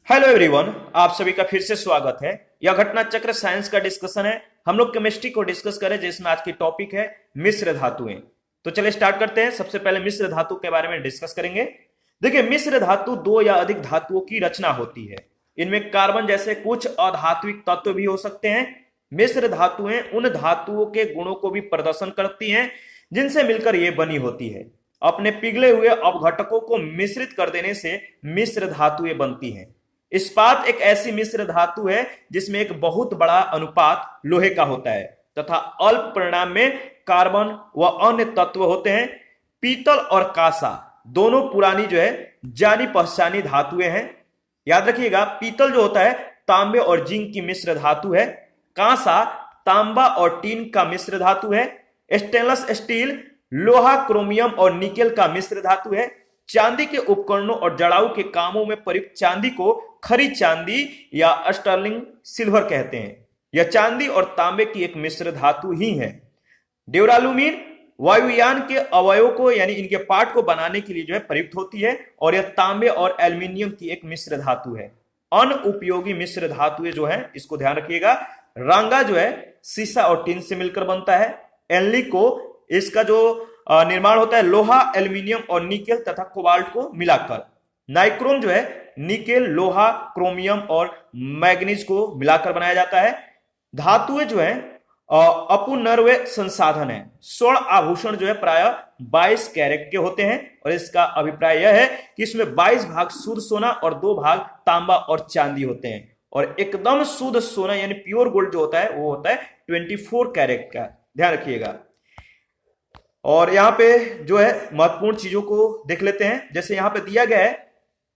Hello everyone, आप सभी का फिर से स्वागत है। यह घटना चक्र साइंस का डिस्कशन है। हम लोग केमिस्ट्री को डिस्कस करें जिसमें आज की टॉपिक है मिश्र धातुएं। तो चलिए स्टार्ट करते हैं। सबसे पहले मिश्र धातु के बारे में डिस्कस करेंगे। देखिए, मिश्र धातु दो या अधिक धातुओं की रचना होती है। इनमें कार्बन जैसे कुछ अधात्विक तत्व भी हो सकते हैं। मिश्र धातुएं उन धातुओं के गुणों को भी प्रदर्शन करती हैं जिनसे मिलकर ये बनी होती है। अपने पिघले हुए अपघटकों को मिश्रित कर देने से मिश्र धातुएं बनती हैं। इस्पात एक ऐसी मिश्र धातु है जिसमें एक बहुत बड़ा अनुपात लोहे का होता है तथा अल्प परिमाण में कार्बन व अन्य तत्व होते हैं। पीतल और कांसा दोनों पुरानी जानी पहचानी धातुएं हैं। याद रखिएगा, पीतल जो होता है तांबे और जिंक की मिश्र धातु है। कांसा तांबा और टीन का मिश्र धातु है। स्टेनलेस स्टील लोहा, क्रोमियम और निकेल का मिश्र धातु है। चांदी के उपकरणों और जड़ाऊ के कामों में प्रयुक्त चांदी को खरी चांदी या स्टर्लिंग सिल्वर कहते हैं। यह चांदी और तांबे की एक मिश्र धातु ही है। ड्यूरालुमीन वायुयान के अवयवों को यानी इनके पार्ट को बनाने के लिए प्रयुक्त होती है और यह तांबे और एल्यूमिनियम की एक मिश्र धातु है। अनुपयोगी मिश्र धातुएं इसको ध्यान रखिएगा। रांगा शीशा और टीन से मिलकर बनता है। एनलिको इसका निर्माण होता है लोहा, एल्यूमिनियम और निकेल तथा कोबाल्ट को मिलाकर। नाइक्रोम निकेल, लोहा, क्रोमियम और मैग्नीज को मिलाकर बनाया जाता है। धातुएं अपुनर्व्य संसाधन है। स्वर्ण आभूषण प्राय 22 कैरेट के होते हैं और इसका अभिप्राय यह है कि इसमें 22 भाग शुद्ध सोना और 2 भाग तांबा और चांदी होते हैं। और एकदम शुद्ध सोना यानी प्योर गोल्ड जो होता है वो होता है 24 कैरेट का। ध्यान रखिएगा। और यहाँ पे महत्वपूर्ण चीजों को देख लेते हैं। जैसे यहाँ पे दिया गया है,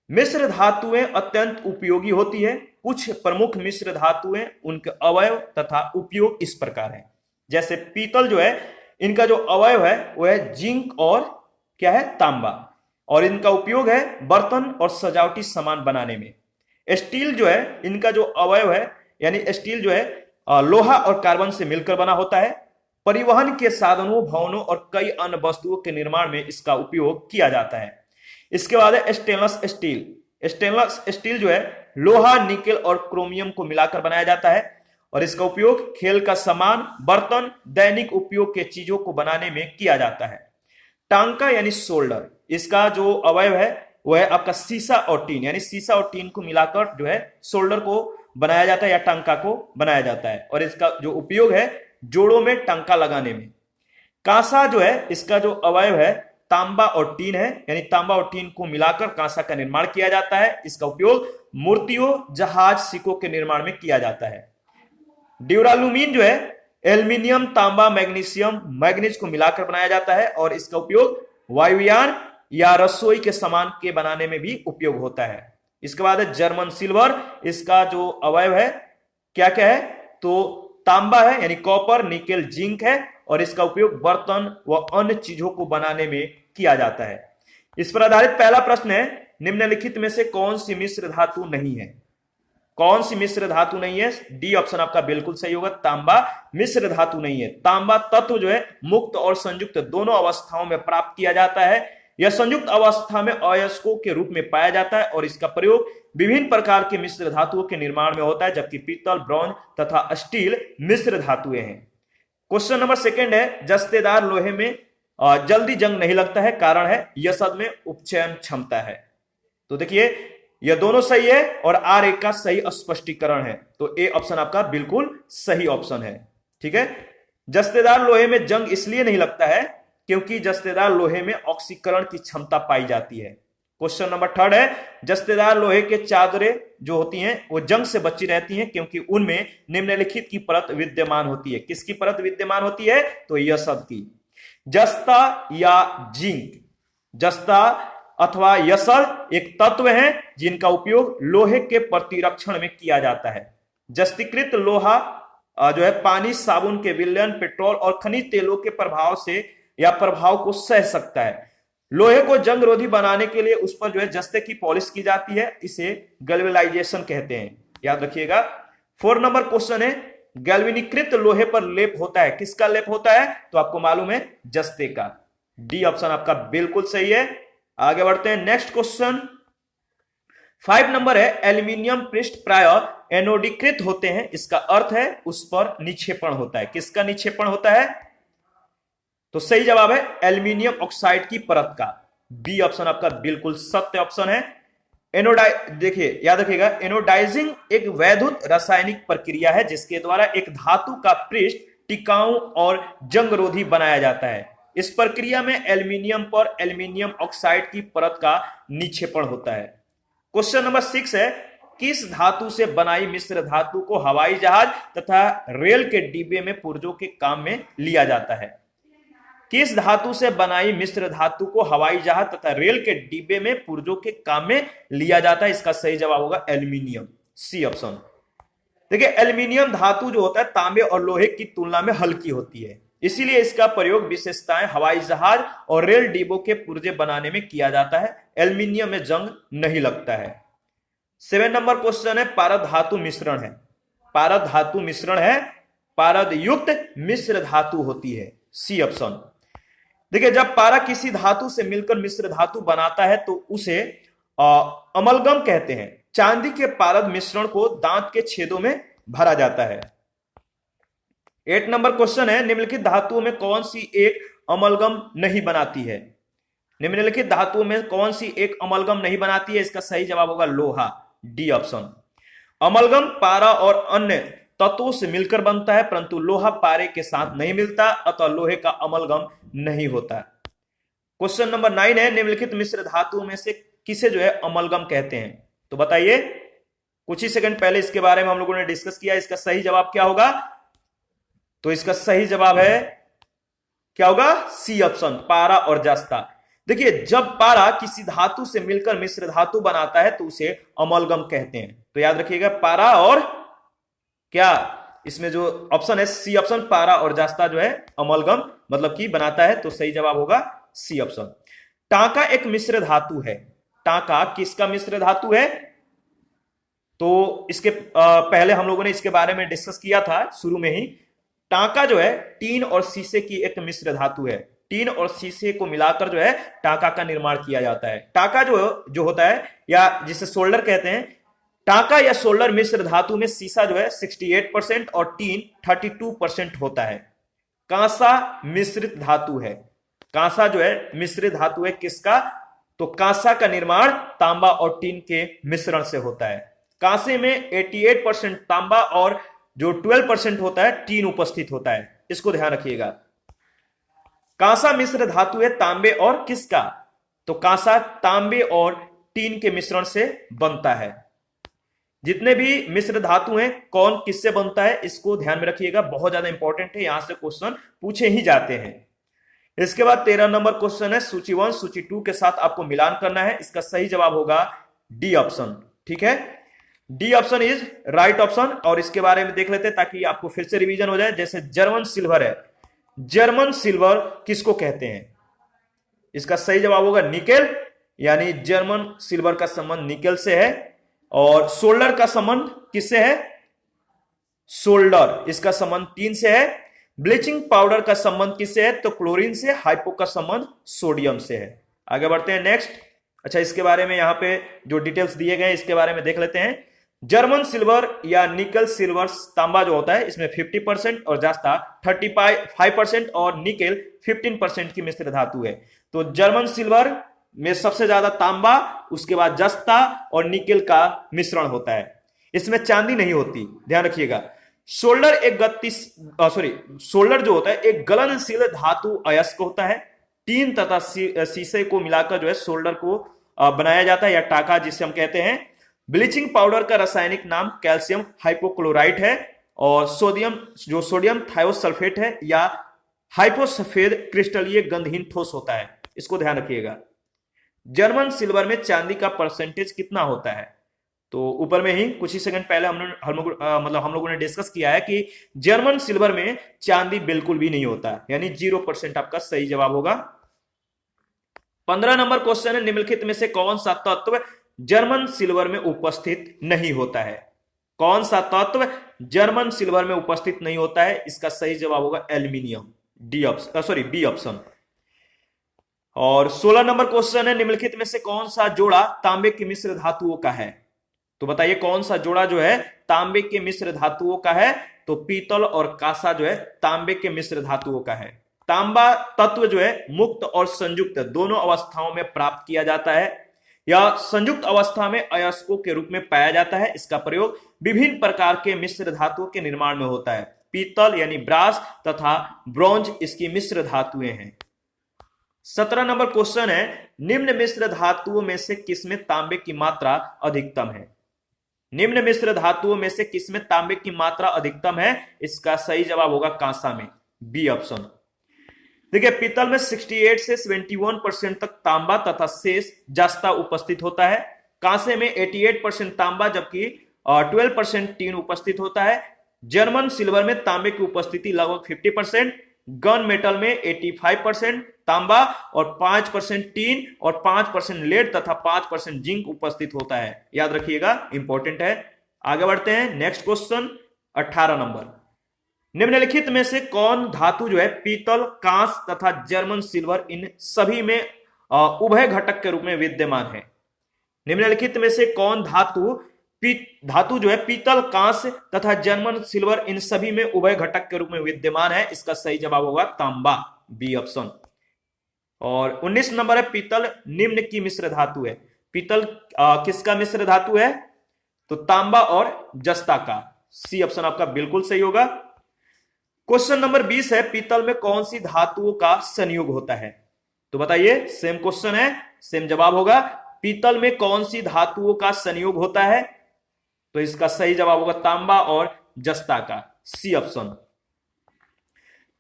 मिश्र धातुएं अत्यंत उपयोगी होती है। कुछ प्रमुख मिश्र धातुएं, उनके अवयव तथा उपयोग इस प्रकार हैं। जैसे पीतल इनका जो अवयव है वो है जिंक और क्या है, तांबा, और इनका उपयोग है बर्तन और सजावटी सामान बनाने में। स्टील इनका जो अवयव है यानी स्टील लोहा और कार्बन से मिलकर बना होता है। परिवहन के साधनों, भवनों और कई अन्य वस्तुओं के निर्माण में इसका उपयोग किया जाता है। इसके बाद है स्टेनलेस स्टील। स्टेनलेस स्टील लोहा, निकेल और क्रोमियम को मिलाकर बनाया जाता है और इसका उपयोग खेल का सामान, बर्तन, दैनिक उपयोग के चीजों को बनाने में किया जाता है। टांका यानी सोल्डर, इसका जो अवयव है वह है आपका शीशा और टीन, यानी शीशा और टीन को मिलाकर सोल्डर को बनाया जाता है या टांका को बनाया जाता है और इसका जो उपयोग है जोड़ों में टांका लगाने में। कांसा इसका जो अवयव है तांबा और टीन है, यानी तांबा और टीन को मिलाकर कांसा का निर्माण किया जाता है। इसका उपयोग मूर्तियों, जहाज, सिक्कों के निर्माण में किया जाता है। ड्यूरालुमीन एल्यूमिनियम, तांबा, मैग्नीशियम, मैग्नीज को मिलाकर बनाया जाता है और इसका उपयोग वायुयान या रसोई के सामान के बनाने में भी उपयोग होता है। इसके बाद है जर्मन सिल्वर। इसका जो अवयव है क्या क्या है, तो तांबा है यानी कॉपर, निकेल, जिंक है और इसका उपयोग बर्तन व अन्य चीजों को बनाने में किया जाता है। इस पर आधारित पहला प्रश्न है, निम्नलिखित में से कौन सी मिश्र धातु नहीं है? कौन सी मिश्र धातु नहीं है? डी ऑप्शन आपका बिल्कुल सही होगा। तांबा मिश्र धातु नहीं है। तांबा तत्व मुक्त और संयुक्त दोनों अवस्थाओं में प्राप्त किया जाता है। यह संयुक्त अवस्था में अयस्कों के रूप में पाया जाता है और इसका प्रयोग विभिन्न प्रकार के मिश्र धातुओं के निर्माण में होता है, जबकि पीतल, ब्रॉन्ज तथा स्टील मिश्र धातुएं हैं। क्वेश्चन नंबर सेकंड है, जस्तेदार लोहे में जल्दी जंग नहीं लगता है, कारण है यसद में उपचयन क्षमता है। तो देखिए यह दोनों सही है और आर एक का सही स्पष्टीकरण है, तो ए ऑप्शन आपका बिल्कुल सही ऑप्शन है। ठीक है, जस्तेदार लोहे में जंग इसलिए नहीं लगता है क्योंकि जस्तेदार लोहे में ऑक्सीकरण की क्षमता पाई जाती है। क्वेश्चन नंबर थर्ड है, जस्तेदार लोहे के चादरें जो होती हैं वो जंग से बची रहती हैं क्योंकि उनमें निम्नलिखित की परत विद्यमान होती है। किसकी परत विद्यमान होती है? तो यसद की। जस्ता या जिंक, जस्ता अथवा यसद एक तत्व है जिनका उपयोग लोहे के प्रतिरक्षण में किया जाता है। जस्तीकृत लोहा पानी, साबुन के विलयन, पेट्रोल और खनिज तेलों के प्रभाव से या प्रभाव को सह सकता है। लोहे को जंग रोधी बनाने के लिए उस पर जस्ते की पॉलिश की जाती है, इसे गैल्वेनाइजेशन कहते हैं। याद रखिएगा। 4 नंबर क्वेश्चन है, गैल्वेनीकृत लोहे पर लेप होता है। किसका लेप होता है? तो आपको मालूम है जस्ते का। डी ऑप्शन आपका बिल्कुल सही है। आगे बढ़ते हैं नेक्स्ट क्वेश्चन। 5 नंबर है एल्यूमिनियम पृष्ठ प्राय एनोडीकृत होते हैं, इसका अर्थ है उस पर निक्षेपण होता है। किसका निक्षेपण होता है? तो सही जवाब है एल्यूमिनियम ऑक्साइड की परत का। बी ऑप्शन आपका बिल्कुल सत्य ऑप्शन है। देखिए याद रखिएगा, एनोडाइजिंग एक वैद्युत रासायनिक प्रक्रिया है जिसके द्वारा एक धातु का पृष्ठ टिकाऊ और जंगरोधी बनाया जाता है। इस प्रक्रिया में एल्यूमिनियम पर एल्यूमिनियम ऑक्साइड की परत का निक्षेपण होता है। क्वेश्चन नंबर 6 है किस धातु से बनाई मिश्र धातु को हवाई जहाज तथा रेल के डिब्बे में पुर्जों के काम में लिया जाता है? किस धातु से बनाई मिश्र धातु को हवाई जहाज तथा रेल के डिब्बे में पुर्जों के काम में लिया जाता है? इसका सही जवाब होगा एल्यूमिनियम, सी ऑप्शन। देखिए एल्यूमिनियम धातु जो होता है तांबे और लोहे की तुलना में हल्की होती है, इसीलिए इसका प्रयोग विशेषताएं हवाई जहाज और रेल डिब्बों के पुर्जे बनाने में किया जाता है। एल्यूमिनियम में जंग नहीं लगता है। 7 नंबर क्वेश्चन है पारद धातु मिश्रण है। पारद धातु मिश्रण है, पारद युक्त मिश्र धातु होती है, सी ऑप्शन। देखिए जब पारा किसी धातु से मिलकर मिश्र धातु बनाता है तो उसे अमलगम कहते हैं। चांदी के पारद मिश्रण को दांत के छेदों में भरा जाता है। 8 नंबर क्वेश्चन है निम्नलिखित धातुओं में कौन सी एक अमलगम नहीं बनाती है? निम्नलिखित धातुओं में कौन सी एक अमलगम नहीं बनाती है? इसका सही जवाब होगा लोहा, डी ऑप्शन। अमलगम पारा और अन्य तत्वों से मिलकर बनता है परंतु लोहा पारे के साथ नहीं मिलता, अतः लोहे का अमलगम नहीं होता। क्वेश्चन नंबर 9 है निम्नलिखित मिश्र धातुओं में से किसे जो है अमलगम कहते हैं? तो बताइए, कुछ ही सेकंड पहले इसके बारे में हम लोगों ने डिस्कस किया। इसका सही जवाब क्या होगा? तो इसका सही जवाब है क्या होगा? सी ऑप्शन, पारा और जस्ता। देखिए जब पारा किसी धातु से मिलकर मिश्र धातु बनाता है तो उसे अमलगम कहते हैं। तो याद रखिएगा पारा और क्या, इसमें जो ऑप्शन है सी ऑप्शन, पारा और जस्ता जो है अमलगम मतलब कि बनाता है, तो सही जवाब होगा सी ऑप्शन। टांका एक मिश्र धातु है। टांका किसका मिश्र धातु है? तो इसके पहले हम लोगों ने इसके बारे में डिस्कस किया था शुरू में ही। टांका जो है टीन और शीशे की एक मिश्र धातु है। टीन और शीशे को मिलाकर जो है टांका का निर्माण किया जाता है। टांका जो होता है या जिसे सोल्डर कहते हैं, टांका या सोल्डर मिश्र धातु में शीशा जो है 68% और टीन 32% होता है। कांसा मिश्रित धातु है। कांसा जो है मिश्रित धातु है किसका? तो कांसा का निर्माण तांबा और टीन के मिश्रण से होता है। कांसे में 88% तांबा और जो 12% होता है टीन उपस्थित होता है, इसको ध्यान रखिएगा। कांसा मिश्र धातु है तांबे और किसका? तो कांसा तांबे और टीन के मिश्रण से बनता है। जितने भी मिश्र धातु हैं कौन किससे बनता है, इसको ध्यान में रखिएगा, बहुत ज्यादा इंपॉर्टेंट है, यहां से क्वेश्चन पूछे ही जाते हैं। इसके बाद 13 नंबर क्वेश्चन है सूची 1 सूची 2 के साथ आपको मिलान करना है। इसका सही जवाब होगा डी ऑप्शन। ठीक है, D option is right option. और इसके बारे में देख लेते हैं ताकि आपको फिर से रिवीजन हो जाए। जैसे जर्मन सिल्वर है, जर्मन सिल्वर किसको कहते हैं? इसका सही जवाब होगा निकेल, यानी जर्मन सिल्वर का संबंध निकेल से है। और सोल्डर का संबंध किससे है? सोल्डर, इसका संबंध टीन से है। ब्लीचिंग पाउडर का संबंध किससे है? तो क्लोरीन से। हाइपो का संबंध सोडियम से है। आगे बढ़ते हैं नेक्स्ट। अच्छा, इसके बारे में यहां पे जो डिटेल्स दिए गए इसके बारे में देख लेते हैं। जर्मन सिल्वर या निकल सिल्वर तांबा जो होता है इसमें 50% और जस्ता 35% और निकेल 15% की मिश्र धातु है। तो जर्मन सिल्वर में सबसे ज्यादा तांबा, उसके बाद जस्ता और निकेल का मिश्रण होता है। इसमें चांदी नहीं होती, ध्यान रखिएगा। सोल्डर सोल्डर जो होता है एक गलनशील धातु अयस्क होता है। टीन तथा शीशे को मिलाकर जो है सोल्डर को बनाया जाता है या टाका जिसे हम कहते हैं। ब्लीचिंग पाउडर का रासायनिक नाम कैल्शियम हाइपोक्लोराइट है। और सोडियम थायोसल्फेट है या हाइपोसफेद क्रिस्टलीय गंधहीन ठोस होता है, इसको ध्यान रखिएगा। जर्मन सिल्वर में चांदी का परसेंटेज कितना होता है? तो ऊपर में ही कुछ ही सेकंड पहले हम लोगों ने डिस्कस किया है कि जर्मन सिल्वर में चांदी बिल्कुल भी नहीं होता, यानी 0% आपका सही जवाब होगा। 15 नंबर क्वेश्चन है निम्नलिखित में से कौन सा तत्व जर्मन सिल्वर में उपस्थित नहीं होता है? कौन सा तत्व जर्मन सिल्वर में उपस्थित नहीं होता है? इसका सही जवाब होगा एल्यूमिनियम, बी ऑप्शन। और 16 नंबर क्वेश्चन है, निम्नलिखित में से कौन सा जोड़ा तांबे की मिश्र धातुओं का है? तो बताइए कौन सा जोड़ा जो है तांबे के मिश्र धातुओं का है? तो पीतल और कांसा जो है तांबे के मिश्र धातुओं का है। तांबा तत्व जो है मुक्त और संयुक्त दोनों अवस्थाओं में प्राप्त किया जाता है। यह संयुक्त अवस्था में अयस्कों के रूप में पाया जाता है। इसका प्रयोग विभिन्न प्रकार के मिश्र धातुओं के निर्माण में होता है। पीतल यानी ब्रास तथा ब्रॉन्ज इसकी मिश्र धातुएं हैं। 17 नंबर क्वेश्चन है, निम्न मिश्र धातुओं में से किसमें तांबे की मात्रा अधिकतम है? निम्न मिश्र धातुओं में से किसमें तांबे की मात्रा अधिकतम है? इसका सही जवाब होगा कांसा में, बी ऑप्शन। देखिए पीतल में 68 से 71% तक तांबा तथा शेष जस्ता उपस्थित होता है। कांसे में 88% तांबा जबकि 12% टीन उपस्थित होता है। जर्मन सिल्वर में तांबे की उपस्थिति लगभग 50%, गन मेटल में 85% तांबा और 5% टीन और 5% लेड तथा 5% जिंक उपस्थित होता है। याद रखिएगा, इंपॉर्टेंट है। आगे बढ़ते हैं, नेक्स्ट क्वेश्चन 18 नंबर, निम्नलिखित में से कौन धातु जो है पीतल, कांस तथा जर्मन सिल्वर इन सभी में उभय घटक के रूप में विद्यमान है? निम्नलिखित में से कौन धातु जो है पीतल, कांस तथा जर्मन सिल्वर इन सभी में उभय घटक के रूप में विद्यमान है? इसका सही जवाब होगा तांबा, बी ऑप्शन। और 19 नंबर है, पीतल निम्न की मिश्र धातु है। पीतल किसका मिश्र धातु है? तो तांबा और जस्ता का, सी ऑप्शन आपका बिल्कुल सही होगा। क्वेश्चन नंबर 20 है, पीतल में कौन सी धातुओं का संयोग होता है? तो बताइए, सेम क्वेश्चन है, सेम जवाब होगा। पीतल में कौन सी धातुओं का संयोग होता है? तो इसका सही जवाब होगा तांबा और जस्ता का, सी ऑप्शन।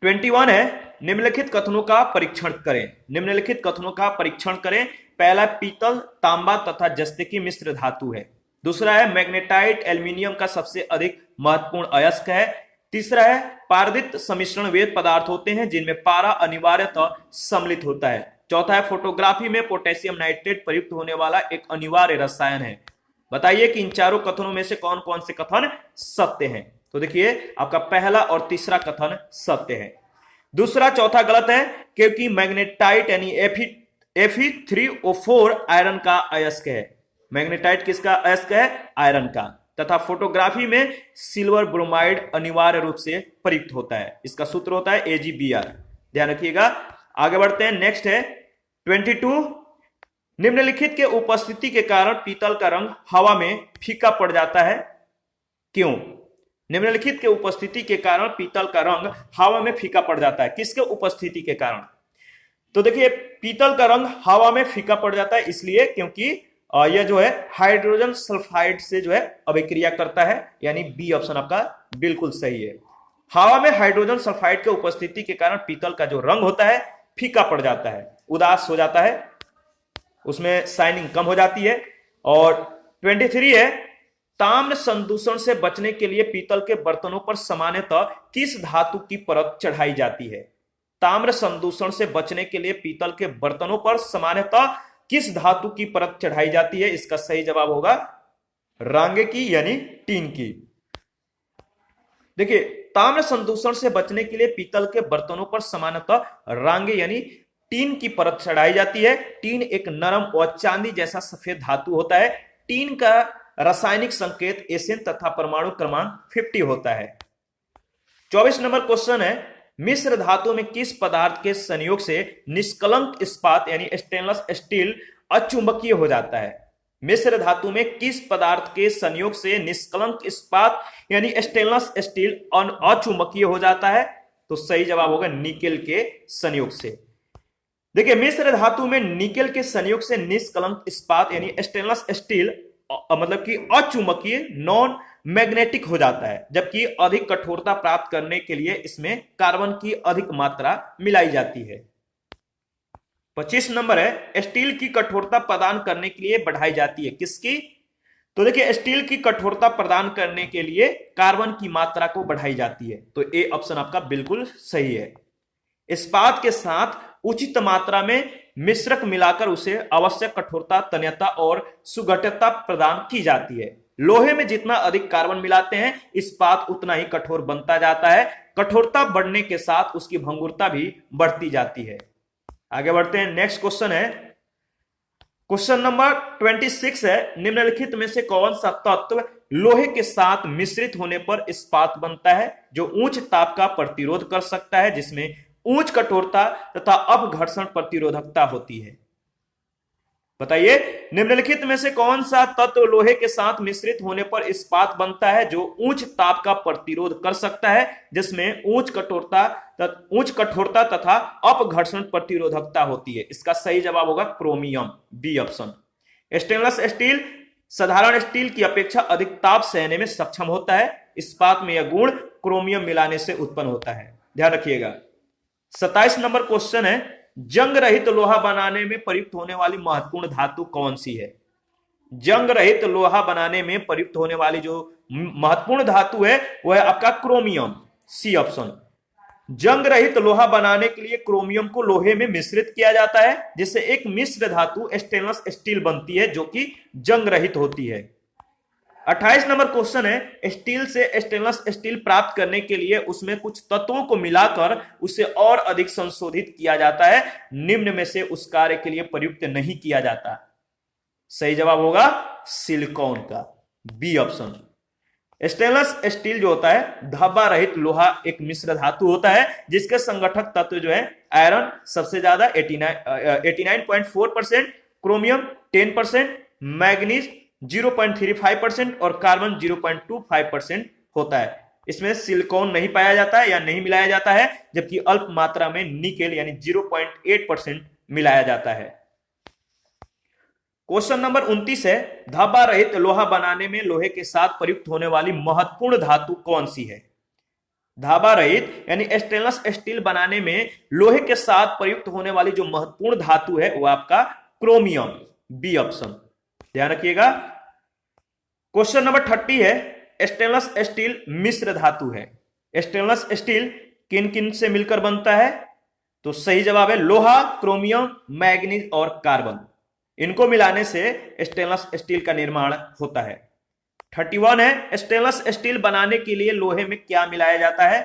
21 है, निम्नलिखित कथनों का परीक्षण करें। निम्नलिखित कथनों का परीक्षण करें। पहला, पीतल तांबा तथा जस्ते की मिश्र धातु है। दूसरा है, मैग्नेटाइट एल्यूमिनियम का सबसे अधिक महत्वपूर्ण अयस्क है। तीसरा है, पारदित सम्मिश्रण वे पदार्थ होते हैं जिनमें पारा अनिवार्यतः सम्मिलित होता है। चौथा है, फोटोग्राफी में पोटेशियम नाइट्रेट प्रयुक्त होने वाला एक अनिवार्य रसायन है। बताइए कि इन चारों कथनों में से कौन कौन से कथन सत्य हैं? तो देखिए आपका पहला और तीसरा कथन सत्य है। दूसरा चौथा गलत है, क्योंकि मैग्नेटाइट यानी Fe3O4 आयरन का अयस्क है। मैग्नेटाइट किसका अयस्क है? आयरन का। तथा फोटोग्राफी में सिल्वर ब्रोमाइड अनिवार्य रूप से प्रयुक्त होता है। इसका सूत्र होता है AgBr, ध्यान रखिएगा। आगे बढ़ते हैं, नेक्स्ट है 22, निम्नलिखित के उपस्थिति के कारण पीतल का रंग हवा में फीका पड़ जाता है, क्यों? निम्नलिखित के उपस्थिति के कारण पीतल का रंग हवा में फीका पड़ जाता है, किसके उपस्थिति के कारण? तो देखिए पीतल का रंग हवा में फीका पड़ जाता है इसलिए क्योंकि यह जो है हाइड्रोजन सल्फाइड से जो है अभिक्रिया करता है, यानी बी ऑप्शन आपका बिल्कुल सही है। हवा में हाइड्रोजन सल्फाइड के उपस्थिति के कारण पीतल का जो रंग होता है फीका पड़ जाता है, उदास हो जाता है, उसमें शाइनिंग कम हो जाती है। और 23 है, ताम्र संदूषण से बचने के लिए पीतल के बर्तनों पर सामान्यतः किस धातु की परत चढ़ाई जाती है? ताम्र संदूषण से बचने के लिए पीतल के बर्तनों पर सामान्यतः किस धातु की परत चढ़ाई जाती है? इसका सही जवाब होगा रांगे की यानी टीन की। देखिए ताम्र संदूषण से बचने के लिए पीतल के बर्तनों पर सामान्यतः रांगे यानी टीन की परत चढ़ाई जाती है। टीन एक नरम और चांदी जैसा सफेद धातु होता है। टीन का रासायनिक संकेत एसएन तथा परमाणु क्रमांक 50 होता है। 24 नंबर क्वेश्चन है, मिश्र धातु में किस पदार्थ के संयोग से निष्कलंक इस्पात यानी स्टेनलेस स्टील अचुंबकीय हो जाता है? मिश्र धातु में किस पदार्थ के संयोग से निष्कलंक इस्पात यानी स्टेनलेस स्टील अचुंबकीय हो जाता है? तो सही जवाब होगा निकेल के संयोग से। देखिए मिश्र धातु में निकेल के संयोग से निष्कलंक इस्पात यानी स्टेनलेस स्टील मतलब कि अचुंबकीय नॉन मैग्नेटिक हो जाता है, जबकि अधिक कठोरता प्राप्त करने के लिए इसमें कार्बन की अधिक मात्रा मिलाई जाती है। 25 नंबर है, स्टील की कठोरता प्रदान करने के लिए बढ़ाई जाती है, किसकी? तो देखिए स्टील की कठोरता प्रदान करने के लिए कार्बन की मात्रा को बढ़ाई जाती है, तो ए ऑप्शन आपका बिल्कुल सही है। इस्पात के साथ उचित मात्रा में मिश्रक मिलाकर उसे आवश्यक कठोरता, तन्यता और सुगठता प्रदान की जाती है। लोहे में जितना अधिक कार्बन मिलाते हैं इस्पात उतना ही कठोर बनता जाता है। कठोरता बढ़ने के साथ उसकी भंगुरता भी बढ़ती जाती है। आगे बढ़ते हैं। नेक्स्ट क्वेश्चन है, क्वेश्चन नंबर 26 है, निम्नलिखित में से कौन सा तत्व लोहे के साथ मिश्रित होने पर इस्पात बनता है जो उच्च ताप का प्रतिरोध कर सकता है, जिसमें उच्च कठोरता तथा अपघर्षण प्रतिरोधकता होती है? बताइए, निम्नलिखित में से कौन सा तत्व लोहे के साथ मिश्रित होने पर इस्पात बनता है जो उच्च ताप का प्रतिरोध कर सकता है, जिसमें उच्च कठोरता तथा अपघर्षण प्रतिरोधकता होती है? इसका सही जवाब होगा chromium, B option. Stainless steel साधारण स्टील की अपेक्षा अधिक ताप सहने में सक्षम होता है। इस्पात में यह गुण क्रोमियम मिलाने से उत्पन्न होता है, ध्यान रखिएगा। 27 नंबर क्वेश्चन है, जंग रहित लोहा बनाने में प्रयुक्त होने वाली महत्वपूर्ण धातु कौन सी है? जंग रहित लोहा बनाने में प्रयुक्त होने वाली जो महत्वपूर्ण धातु है वह है आपका क्रोमियम, सी ऑप्शन। जंग रहित लोहा बनाने के लिए क्रोमियम को लोहे में मिश्रित किया जाता है, जिससे एक मिश्र धातु स्टेनलेस स्टील बनती है जो कि जंग रहित होती है। 28 नंबर क्वेश्चन है, स्टील से स्टेनलेस स्टील प्राप्त करने के लिए उसमें कुछ तत्वों को मिलाकर उसे और अधिक संशोधित किया जाता है, निम्न में से उस कार्य के लिए प्रयुक्त नहीं किया जाता? सही जवाब होगा सिलिकॉन का, बी ऑप्शन। स्टेनलेस स्टील जो होता है धब्बा रहित लोहा एक मिश्र धातु होता है जिसके संगठक तत्व जो है आयरन सबसे ज्यादा 89.4%, क्रोमियम 10%, मैग्नीज 0.35% और कार्बन 0.25% होता है। इसमें सिलिकॉन नहीं पाया जाता है या नहीं मिलाया जाता है, जबकि अल्प मात्रा में निकेल यानी 0.8% मिलाया जाता है। क्वेश्चन नंबर 29 है, धब्बा रहित लोहा बनाने में लोहे के साथ प्रयुक्त होने वाली महत्वपूर्ण धातु कौन सी है? धब्बा रहित यानी स्टेनलेस स्टील बनाने में लोहे के साथ प्रयुक्त होने वाली जो महत्वपूर्ण धातु है वो आपका क्रोमियम, बी ऑप्शन, ध्यान रखिएगा। क्वेश्चन नंबर 30 है, स्टेनलेस स्टील मिश्र धातु है। स्टेनलेस स्टील किन किन से मिलकर बनता है? तो सही जवाब है लोहा, क्रोमियम, मैग्नीज और कार्बन। इनको मिलाने से स्टेनलेस स्टील का निर्माण होता है। 31 है, स्टेनलेस स्टील बनाने के लिए लोहे में क्या मिलाया जाता है?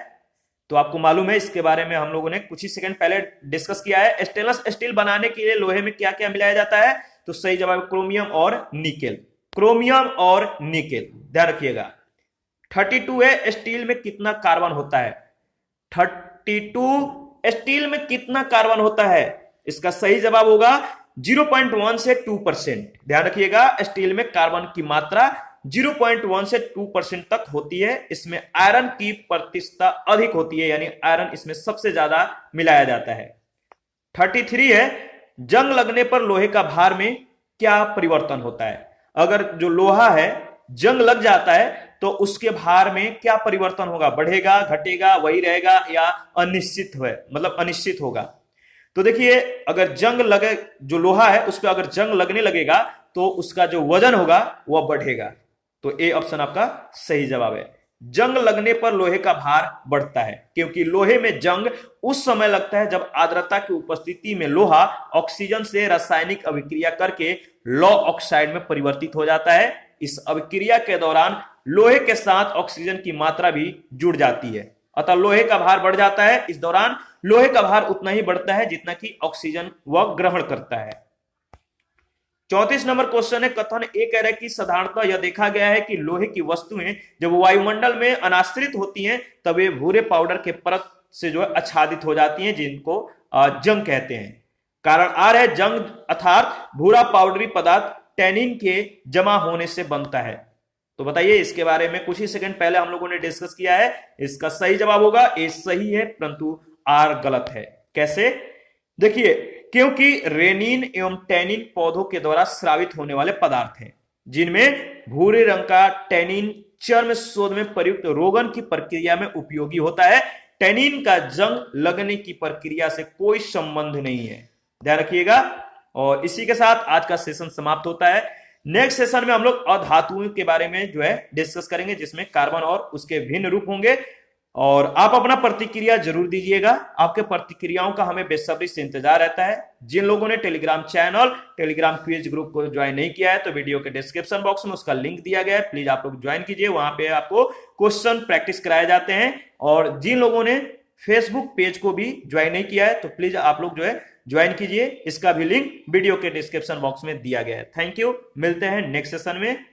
तो आपको मालूम है, इसके बारे में हम लोगों ने कुछ ही सेकंड पहले डिस्कस किया है। स्टेनलेस स्टील बनाने के लिए लोहे में क्या क्या मिलाया जाता है? तो सही जवाब क्रोमियम और निकेल, क्रोमियम और निकेल, ध्यान रखिएगा। 32 है, स्टील में कितना कार्बन होता है? 32 स्टील में कितना कार्बन होता है? इसका सही जवाब होगा 0.1 से 2%, ध्यान रखिएगा। स्टील में कार्बन की मात्रा 0.1 से 2% तक होती है। इसमें आयरन की प्रतिशतता अधिक होती है, यानी आयरन इसमें सबसे ज्यादा मिलाया जाता है। 33 है, जंग लगने पर लोहे का भार में क्या परिवर्तन होता है? अगर जो लोहा है जंग लग जाता है तो उसके भार में क्या परिवर्तन होगा? बढ़ेगा, घटेगा, वही रहेगा या अनिश्चित है, मतलब अनिश्चित होगा? तो देखिए, अगर जंग लगे, जो लोहा है उस पर अगर जंग लगने लगेगा तो उसका जो वजन होगा वह बढ़ेगा। तो ए ऑप्शन आपका सही जवाब है। जंग लगने पर लोहे का भार बढ़ता है, क्योंकि लोहे में जंग उस समय लगता है जब आर्द्रता की उपस्थिति में लोहा ऑक्सीजन से रासायनिक अभिक्रिया करके लौ ऑक्साइड में परिवर्तित हो जाता है। इस अभिक्रिया के दौरान लोहे के साथ ऑक्सीजन की मात्रा भी जुड़ जाती है, अतः लोहे का भार बढ़ जाता है। इस दौरान लोहे का भार उतना ही बढ़ता है जितना कि ऑक्सीजन वह ग्रहण करता है। 34 नंबर क्वेश्चन है, कथन ए कह रहा है कि साधारणतः यह देखा गया है कि लोहे की वस्तुएं जब वायुमंडल में अनाश्रित होती हैं तब वे भूरे पाउडर के परत से जो है आच्छादित हो जाती हैं, जिनको जंग कहते हैं। कारण आर है, जंग अर्थात भूरा पाउडरी पदार्थ टैनिन के जमा होने से बनता है। तो बताइए, इसके बारे में कुछ ही सेकंड पहले हम लोगों ने डिस्कस किया है। इसका सही जवाब होगा ए सही है, परंतु आर गलत है। कैसे? देखिए, क्योंकि रेनिन एवं टैनिन पौधों के द्वारा स्रावित होने वाले पदार्थ हैं, जिनमें भूरे रंग का टैनिन चर्म शोध में प्रयुक्त रोगन की प्रक्रिया में उपयोगी होता है। टैनिन का जंग लगने की प्रक्रिया से कोई संबंध नहीं है, ध्यान रखिएगा। और इसी के साथ आज का सेशन समाप्त होता है। नेक्स्ट सेशन में हम लोग अधातुओं के बारे में जो है डिस्कस करेंगे, जिसमें कार्बन और उसके भिन्न रूप होंगे। और आप अपना प्रतिक्रिया जरूर दीजिएगा, आपके प्रतिक्रियाओं का हमें बेसब्री से इंतजार रहता है। जिन लोगों ने Telegram channel, Telegram quiz group को ज्वाइन नहीं किया है तो वीडियो के डिस्क्रिप्शन बॉक्स में उसका लिंक दिया गया है, प्लीज आप लोग ज्वाइन कीजिए। वहां पे आपको क्वेश्चन प्रैक्टिस कराए जाते हैं। और जिन लोगों ने फेसबुक पेज को भी ज्वाइन नहीं किया है तो प्लीज आप लोग जो है ज्वाइन कीजिए। इसका भी लिंक वीडियो के डिस्क्रिप्शन बॉक्स में दिया गया है। थैंक यू, मिलते हैं नेक्स्ट सेशन में।